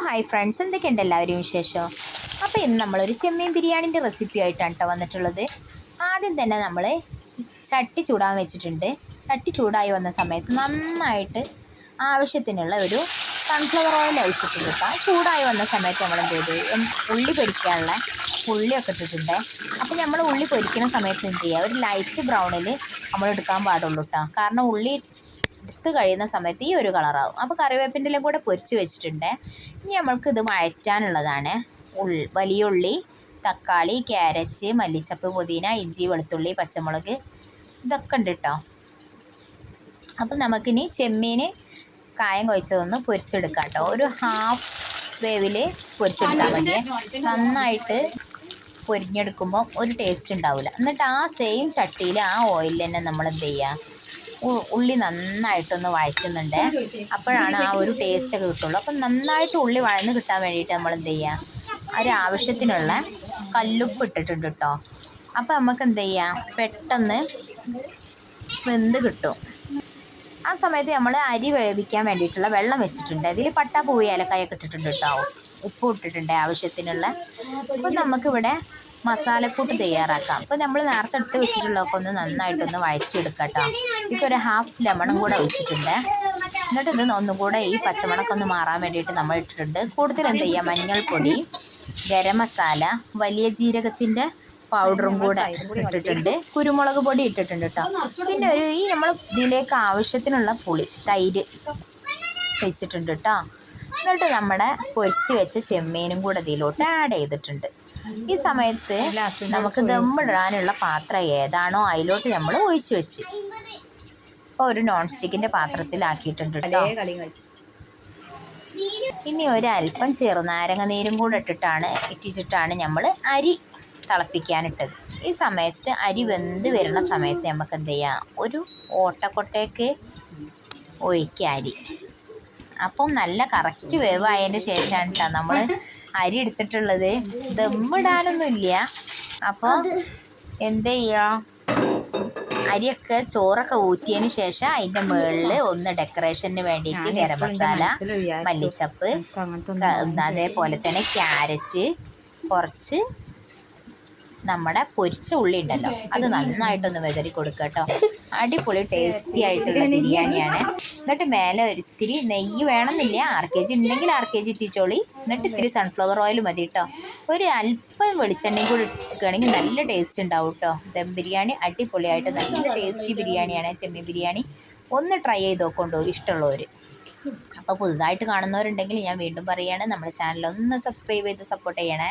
Hi friends, എന്തൊക്കെയുണ്ട് എല്ലാവരും വിശേഷം? അപ്പോൾ ഇന്ന് നമ്മളൊരു ചെമ്മീൻ ബിരിയാണിൻ്റെ റെസിപ്പി ആയിട്ടാണ് കേട്ടോ വന്നിട്ടുള്ളത്. ആദ്യം തന്നെ നമ്മൾ ചട്ടി ചൂടാൻ വെച്ചിട്ടുണ്ട്. ചട്ടി ചൂടായി വന്ന സമയത്ത് നന്നായിട്ട് ആവശ്യത്തിനുള്ള ഒരു സൺഫ്ലവർ ഓയിൽ ഒഴിച്ചിട്ടുണ്ട് കേട്ടോ. ചൂടായി വന്ന സമയത്ത് നമ്മൾ എന്ത് ചെയ്തു, ഉള്ളി പൊരിക്കാനുള്ള ഉള്ളിയൊക്കെ ഇട്ടിട്ടുണ്ട്. അപ്പോൾ നമ്മൾ ഉള്ളി പൊരിക്കുന്ന സമയത്ത് എന്ത് ചെയ്യുക, ഒരു ലൈറ്റ് ബ്രൗണിൽ നമ്മൾ എടുക്കാൻ പാടുള്ളൂ കേട്ടോ. കാരണം ഉള്ളി എടുത്ത് കഴിയുന്ന സമയത്ത് ഈ ഒരു കളറാവും. അപ്പോൾ കറിവേപ്പിൻ്റെ എല്ലാം കൂടെ പൊരിച്ച് വെച്ചിട്ടുണ്ട്. ഇനി നമ്മൾക്ക് ഇത് വഴറ്റാനുള്ളതാണ്. വലിയ ഉള്ളി, തക്കാളി, ക്യാരറ്റ്, മല്ലിച്ചപ്പ്, പുതിന, ഇഞ്ചി, വെളുത്തുള്ളി, പച്ചമുളക് ഇതൊക്കെ ഉണ്ട് കേട്ടോ. അപ്പം നമുക്കിനി ചെമ്മീൻ കായം കുഴച്ചതൊന്ന് പൊരിച്ചെടുക്കാം കേട്ടോ. ഒരു ഹാഫ് വേവിൽ പൊരിച്ചെടുത്താൽ മതി. നന്നായിട്ട് പൊരിഞ്ഞെടുക്കുമ്പോൾ ഒരു ടേസ്റ്റ് ഉണ്ടാവില്ല. എന്നിട്ട് ആ സെയിം ചട്ടിയിൽ ആ ഓയിലിൽ തന്നെ നമ്മൾ എന്ത് ചെയ്യുക, ഉള്ളി നന്നായിട്ടൊന്ന് വഴറ്റുന്നുണ്ട്. അപ്പോഴാണ് ആ ഒരു ടേസ്റ്റൊക്കെ കിട്ടുള്ളൂ. അപ്പം നന്നായിട്ട് ഉള്ളി വഴന്ന് കിട്ടാൻ വേണ്ടിയിട്ട് നമ്മൾ എന്ത് ചെയ്യുക, ഒരാവശ്യത്തിനുള്ള കല്ലുപ്പ് ഇട്ടിട്ടുണ്ട് കേട്ടോ. അപ്പം നമുക്ക് എന്ത് ചെയ്യാം, പെട്ടെന്ന് വെന്ത് കിട്ടും. ആ സമയത്ത് നമ്മൾ അരി വേവിക്കാൻ വേണ്ടിയിട്ടുള്ള വെള്ളം വെച്ചിട്ടുണ്ട്. അതിൽ പട്ട, പൂവ്, ഏലക്കായൊക്കെ ഇട്ടിട്ടുണ്ട് കേട്ടോ. ഉപ്പും ഇട്ടിട്ടുണ്ട് ആവശ്യത്തിനുള്ള. അപ്പം നമുക്കിവിടെ മസാലക്കൂട്ട് തയ്യാറാക്കാം. അപ്പോൾ നമ്മൾ നേരത്തെ എടുത്ത് വെച്ചിട്ടുള്ളതൊക്കെ ഒന്ന് നന്നായിട്ടൊന്ന് വഴച്ചെടുക്കാം കേട്ടോ. ഇതിക്കൊരു ഹാഫ് ലെമണും കൂടെ ഒഴിച്ചിട്ടുണ്ട്. എന്നിട്ട് ഇത് ഒന്നും കൂടെ ഈ പച്ചമണക്കം ഒന്ന് മാറാൻ വേണ്ടിയിട്ട് നമ്മൾ ഇട്ടിട്ടുണ്ട്. കൂടുതൽ എന്ത് ചെയ്യുക, മഞ്ഞൾപ്പൊടി, ഗരം മസാല, വലിയ ജീരകത്തിൻ്റെ പൗഡറും കൂടെ ഇട്ടിട്ടുണ്ട്. കുരുമുളക് പൊടി ഇട്ടിട്ടുണ്ട് കേട്ടോ. പിന്നെ ഈ നമ്മൾ ഇതിലേക്ക് ആവശ്യത്തിനുള്ള പുളി, തൈര് വെച്ചിട്ടുണ്ട് കേട്ടോ. എന്നിട്ട് നമ്മുടെ പൊരിച്ച് വെച്ച ചെമ്മീനും കൂടെ ഇതിലോട്ട് ആഡ് ചെയ്തിട്ടുണ്ട്. ഈ സമയത്ത് നമുക്ക് ദമ്മിടാനുള്ള പാത്രം ഏതാണോ അതിലോട്ട് നമ്മൾ ഒഴിച്ച് വെച്ച് ഇപ്പോൾ ഒരു നോൺ സ്റ്റിക്കിൻ്റെ പാത്രത്തിലാക്കിയിട്ടുണ്ട് കേട്ടോ. ഇനി ഒരല്പം ചെറുനാരങ്ങ നീരും കൂടെ ഇട്ടിട്ടാണ് നമ്മൾ അരി തിളപ്പിക്കാനിട്ടത്. ഈ സമയത്ത് അരി വെന്ത് വരുന്ന സമയത്ത് നമുക്ക് എന്ത് ചെയ്യാം, ഒരു ഓട്ടക്കൊട്ടയ്ക്ക് ഒഴിക്കുക അരി. അപ്പം നല്ല കറക്റ്റ് വേവായതിൻ്റെ ശേഷമാണ് കേട്ടോ നമ്മൾ അരി എടുത്തിട്ടുള്ളത്. ദമ്മിടാനൊന്നുമില്ല. അപ്പോൾ എന്ത് ചെയ്യുക, അരിയൊക്കെ ചോറൊക്കെ ഊറ്റിയതിന് ശേഷം അതിൻ്റെ മുകളിൽ ഒന്ന് ഡെക്കറേഷന് വേണ്ടിയിട്ട് ഗരം മസാല, മല്ലിച്ചപ്പ്, അതേപോലെ തന്നെ ക്യാരറ്റ്, കുറച്ച് നമ്മുടെ പൊരിച്ച ഉള്ളി ഉണ്ടല്ലോ അത് നന്നായിട്ടൊന്ന് വെതറി കൊടുക്കുക കേട്ടോ. അടിപൊളി ടേസ്റ്റി ആയിട്ടുള്ള ബിരിയാണിയാണ്. എന്നിട്ട് മേലെ ഒരിത്തിരി നെയ്യ് വേണമെന്നില്ല, RKG ഉണ്ടെങ്കിൽ RKG ഇട്ടിച്ചോളി. എന്നിട്ട് ഇത്തിരി സൺഫ്ലവർ ഓയിൽ മതി കേട്ടോ. ഒരു അല്പം വെളിച്ചെണ്ണയും കൂടി ഇട്ടിക്കുകയാണെങ്കിൽ നല്ല ടേസ്റ്റ് ഉണ്ടാവും കേട്ടോ. ദം ബിരിയാണി അടിപൊളിയായിട്ട് നല്ല ടേസ്റ്റി ബിരിയാണിയാണ് ചെമ്മീൻ ബിരിയാണി. ഒന്ന് ട്രൈ ചെയ്ത് നോക്കൊണ്ടോ ഇഷ്ടമുള്ളവർ. അപ്പോൾ പുതുതായിട്ട് കാണുന്നവരുണ്ടെങ്കിൽ ഞാൻ വീണ്ടും പറയുകയാണ്, നമ്മുടെ ചാനൽ ഒന്ന് സബ്സ്ക്രൈബ് ചെയ്ത് സപ്പോർട്ട് ചെയ്യണേ.